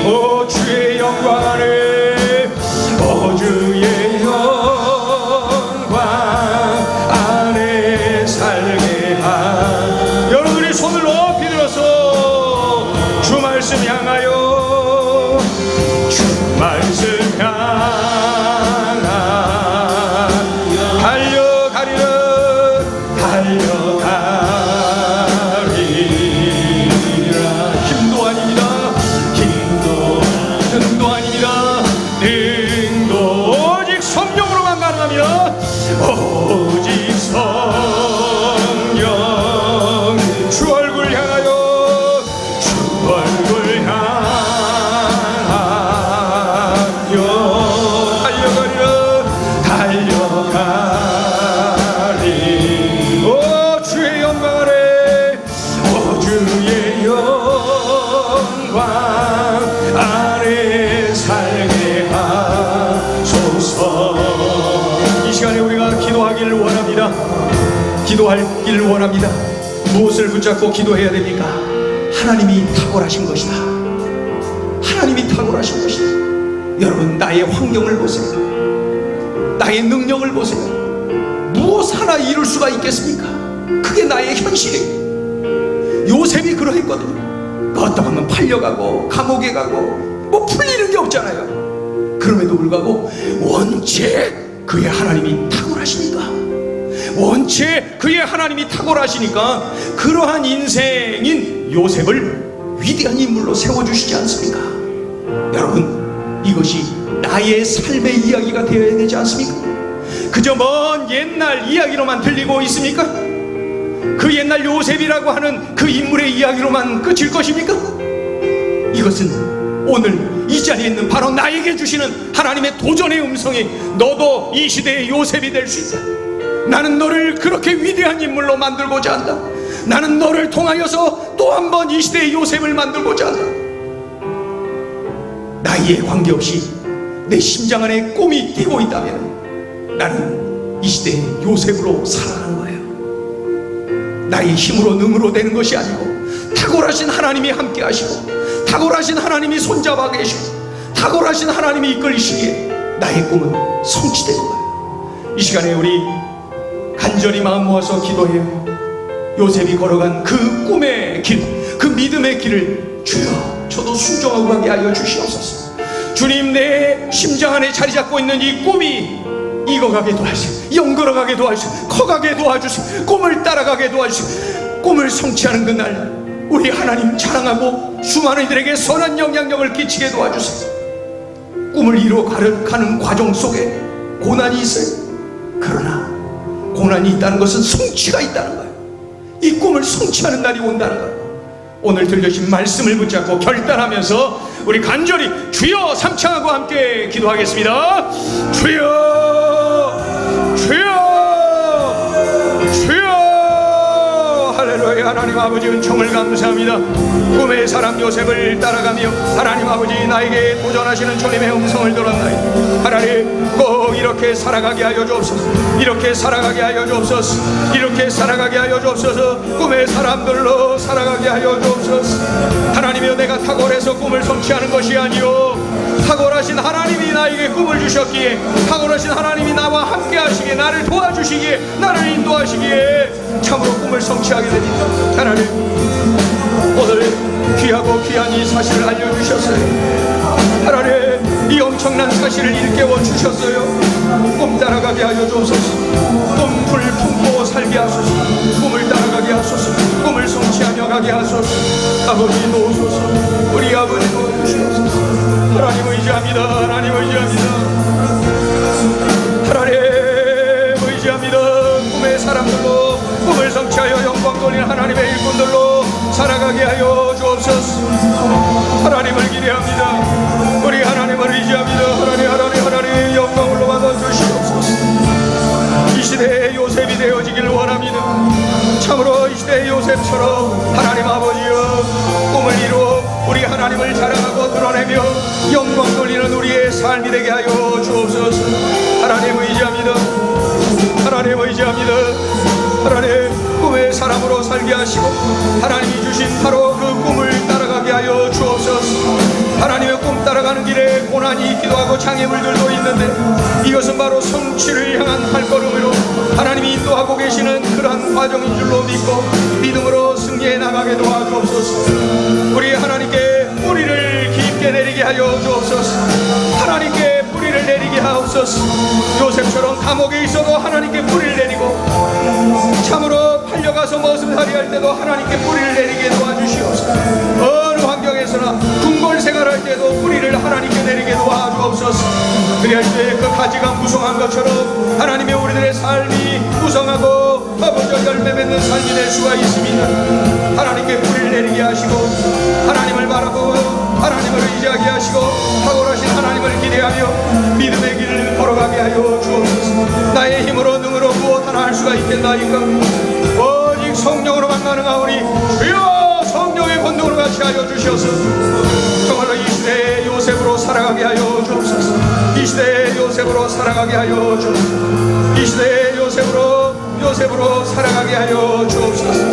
오 주의 영광 안에, 오 주의 영광 안에 살게 하. 여러분이 손을 높이 들어서 주 말씀 향하여, 주 말씀 향하여 달려가리라. 달려가리라. 힘도 아닙니다. 힘도 능도 아닙니다. 능도 오직 성령으로만 가능합니다. 오직 성령. 주 얼굴 향하여, 주 얼굴 향하여 달려가리라. 달려가리. 오 주의 영광 아래, 오 주의 영광 안에 살게 하소서. 이 시간에 우리가 기도하기를 원합니다. 기도하기를 원합니다. 무엇을 붙잡고 기도해야 됩니까? 하나님이 탁월하신 것이다. 하나님이 탁월하신 것이다. 여러분, 나의 환경을 보세요. 나의 능력을 보세요. 무엇 하나 이룰 수가 있겠습니까? 그게 나의 현실이에요. 요셉이 그러했거든요. 어떡하면 팔려가고 감옥에 가고 뭐 풀리는 게 없잖아요. 그럼에도 불구하고 원체 그의 하나님이 탁월하시니까, 원체 그의 하나님이 탁월하시니까 그러한 인생인 요셉을 위대한 인물로 세워주시지 않습니까? 여러분, 이것이 나의 삶의 이야기가 되어야 되지 않습니까? 그저 먼 옛날 이야기로만 들리고 있습니까? 그 옛날 요셉이라고 하는 그 인물의 이야기로만 끝일 것입니까? 이것은 오늘 이 자리에 있는 바로 나에게 주시는 하나님의 도전의 음성이, 너도 이 시대의 요셉이 될 수 있다. 나는 너를 그렇게 위대한 인물로 만들고자 한다. 나는 너를 통하여서 또 한 번 이 시대의 요셉을 만들고자 한다. 나이에 관계없이 내 심장 안에 꿈이 뛰고 있다면 나는 이 시대의 요셉으로 살아가는 거예요. 나의 힘으로 능으로 되는 것이 아니고, 탁월하신 하나님이 함께 하시고, 탁월하신 하나님이 손잡아 계시고, 탁월하신 하나님이 이끌리시기에 나의 꿈은 성취되는 거예요. 이 시간에 우리 간절히 마음 모아서 기도해요. 요셉이 걸어간 그 꿈의 길, 그 믿음의 길을 주여 저도 순종하고 가게 하여 주시옵소서. 주님, 내 심장 안에 자리 잡고 있는 이 꿈이 익어가게 도와주세요. 연걸어가게 도와주세요. 커가게 도와주세요. 꿈을 따라가게 도와주세요. 꿈을 성취하는 그날 우리 하나님 자랑하고 수많은 이들에게 선한 영향력을 끼치게 도와주세요. 꿈을 이루어가는 과정 속에 고난이 있어요. 그러나 고난이 있다는 것은 성취가 있다는 거예요. 이 꿈을 성취하는 날이 온다는 거예요. 오늘 들려주신 말씀을 붙잡고 결단하면서 우리 간절히 주여 삼창하고 함께 기도하겠습니다. 주여, 주여, 주여. 할렐루야. 하나님 아버지, 은총을 감사합니다. 꿈의 사람 요셉을 따라가며 하나님 아버지, 나에게 도전하시는 주님의 음성을 들었나이다. 하나님, 꼭 이렇게 살아가게 하여 주옵소서. 이렇게 살아가게 하여 주옵소서. 이렇게 살아가게 하여 주옵소서. 꿈의 사람들로 살아가게 하여 주옵소서. 하나님이여, 내가 탁월해서 꿈을 성취하는 것이 아니요, 탁월하신 하나님이 나에게 꿈을 주셨기에, 탁월하신 하나님이 나와 함께 하시기에, 나를 도와주시기에, 나를 인도하시기에 참으로 꿈을 성취하게 됩니다. 하나님, 오늘 귀하고 귀한 이 사실을 알려주셨어요. 하나님, 이 엄청난 사실을 일깨워 주셨어요. 꿈 따라가게 하여 주옵소서. 꿈을 품고 살게 하소서. 꿈을 따라가게 하소서. 꿈을 성취하며 가게 하소서. 아버지 도우소서. 우리 아버지 도와주시옵소서. 하나님 의지합니다. 하나님 의지합니다. 하나님, 돌린 하나님의 일꾼들로 살아가게 하여 주옵소서. 하나님을 기대합니다. 우리 하나님을 의지합니다. 하나님 영광을 받아 주시옵소서. 이 시대에 요셉이 되어지길 원합니다. 참으로 이 시대의 요셉처럼 하나님 아버지여 꿈을 이루어 우리 하나님을 자랑하고 드러내며 영광 돌리는 우리의 삶이 되게 하여 주옵소서. 하나님 의지합니다. 하나님 의지합니다. 하나님 꿈의 사람으로 살게 하시고 하나님이 주신 바로 그 꿈을 따라가게 하여 주옵소서. 하나님의 꿈 따라가는 길에 고난이 있기도 하고 장애물들도 있는데 이것은 바로 성취를 향한 발걸음으로 하나님이 인도하고 계시는 그러한 과정인 줄로 믿고 믿음으로 승리해 나가게 도와주옵소서. 우리 하나님께 뿌리를 깊게 내리게 하여 주옵소서. 하나님께 뿌리를 내리게 하옵소서. 요셉처럼 감옥에 있어도 하나님께 뿌리를 내리고 참으로 팔려가서 머슴살이 할 때도 하나님께 뿌리를 내리게 도와주시옵소서. 어느 환경에서나 궁궐 생활할 때도 뿌리를 하나님께 내리게 도와주옵소서. 그리할 때 그 가지가 무성한 것처럼 하나님의 우리들의 삶이 무성하고 더불어 열매 맺는 삶이 될 수가 있습니다. 하나님께 뿌리를 내리게 하시고 하나님을 바라보고 하나님을 의지하게 하시고 탁월하신 하나님을 기대하며 믿음의 길을 걸어가게 하여 주옵소서. 나의 힘으로 능으로 무엇 하나 할 수가 있겠나이까? 오직 성령으로만 가능하오니 주여 성령의 권능으로 같이 하여 주시옵소서. 정말로 이 시대의 요셉으로 살아가게 하여 주옵소서. 이 시대의 요셉으로 살아가게 하여 주옵소서. 이 시대의 요셉으로 살아가게 하여 주옵소서.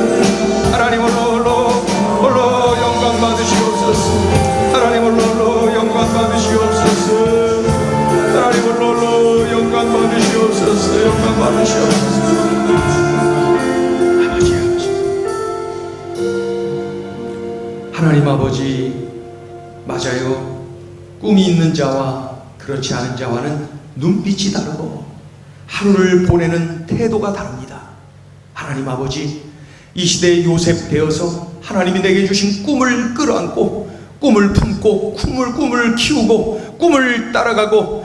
하나님 홀로 영광 받으시옵소서. 하나님 홀로 영광 받으시옵소서. 하나님 홀로 영광 받으시옵소서. 영광 받으시옵소서. 하나님 아버지, 맞아요. 꿈이 있는 자와 그렇지 않은 자와는 눈빛이 다르고 하루를 보내는 태도가 다릅니다. 하나님 아버지, 이 시대의 요셉 되어서 하나님이 내게 주신 꿈을 끌어안고 꿈을 품고 꿈을 키우고 꿈을 따라가고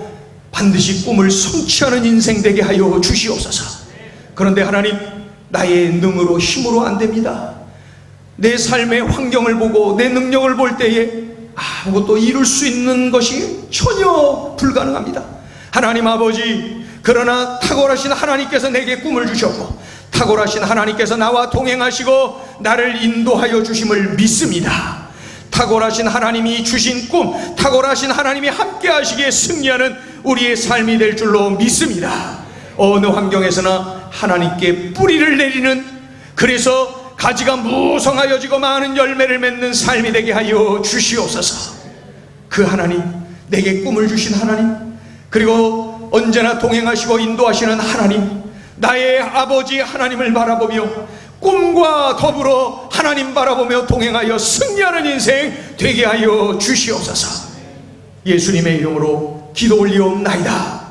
반드시 꿈을 성취하는 인생 되게 하여 주시옵소서. 그런데 하나님, 나의 능으로 힘으로 안 됩니다. 내 삶의 환경을 보고 내 능력을 볼 때에 아무것도 이룰 수 있는 것이 전혀 불가능합니다. 하나님 아버지, 그러나 탁월하신 하나님께서 내게 꿈을 주셨고 탁월하신 하나님께서 나와 동행하시고 나를 인도하여 주심을 믿습니다. 탁월하신 하나님이 주신 꿈, 탁월하신 하나님이 함께 하시기에 승리하는 우리의 삶이 될 줄로 믿습니다. 어느 환경에서나 하나님께 뿌리를 내리는, 그래서 가지가 무성하여지고 많은 열매를 맺는 삶이 되게 하여 주시옵소서. 그 하나님, 내게 꿈을 주신 하나님, 그리고 언제나 동행하시고 인도하시는 하나님, 나의 아버지 하나님을 바라보며 꿈과 더불어 하나님 바라보며 동행하여 승리하는 인생 되게 하여 주시옵소서. 예수님의 이름으로 기도 올리옵나이다.